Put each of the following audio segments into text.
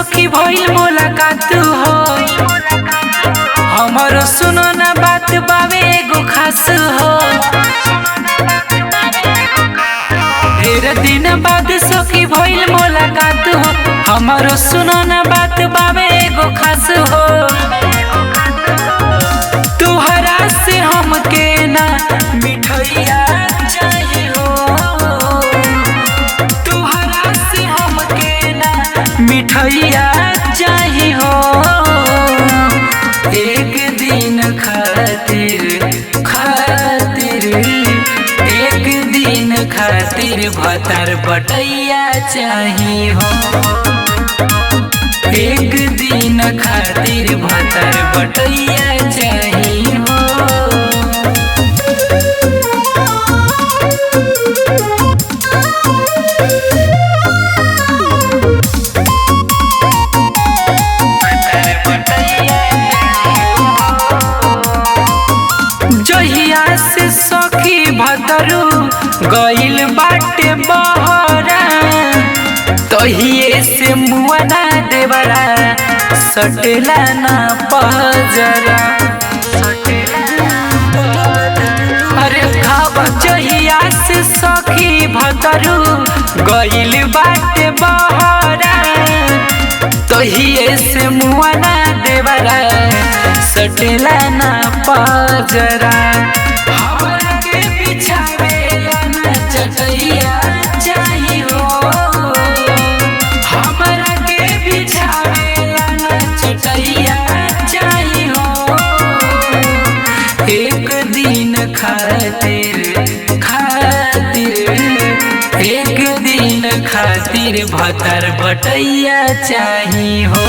सखी भइल मुलाकात हो। हमर सुनो ना बात बावे एगो खास हो। ढेर दिन बाद सखी भइल मुलाकात हो। हमर सुनो ना बात बावे एगो खास हो। तुहरा से हमके ना मिठैया चाहिए हो। तुहरा से हमके ना मिठैया चाहिए हो। एक दिन खातिर भतर बटैया चाहिए हो। एक दिन खातिर भतर बटैया चाहिए हो। जहिया से सखी भतरू गइल बाटे बहरा, तहिए से मुआना देवरा सटेला ना पजरा। अरे खावा जहिया से सखी भतरू गइल बाटे बहरा, तहिए से मुआना देवरा सटेला ना पजरा। हमरा के बिछावेला ना चटैया चाहिए हो। हमरा के बिछावेला ना चटैया चाहिए हो। एक दिन खातिर भतर बटैया चाहिए हो।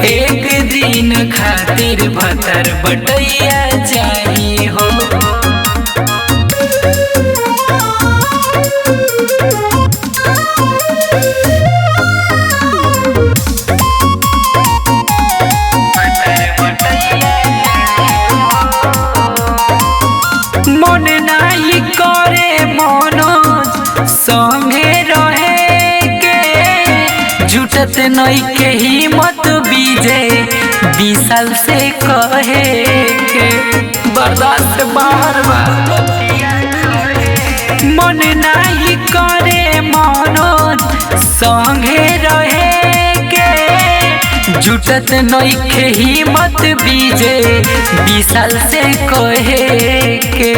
एक दिन खातिर भतर बटैया चाहिए हो। मन नाही करे मनोज संगे रहे के, जुटत नइखे हिम्मत बीजे विशाल से कहे के। बर्दाश्त बाहर बा। मन नाही करे मनोज संगे रहे के, जुटत नइखे हिम्मत बीजे विशाल से कहे के।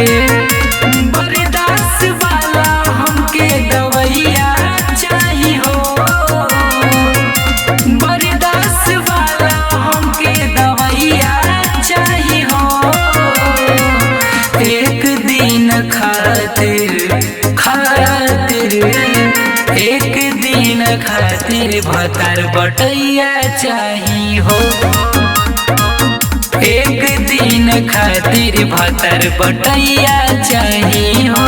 बर्दाश्त वाला हमके दवैया चाहिए हो। बर्दाश्त वाला हमके दवैया चाहिए हो। एक दिन खातिर भतर बटैया चाहिए हो। एक दिन खातिर भतर बटैया चाहिए हो।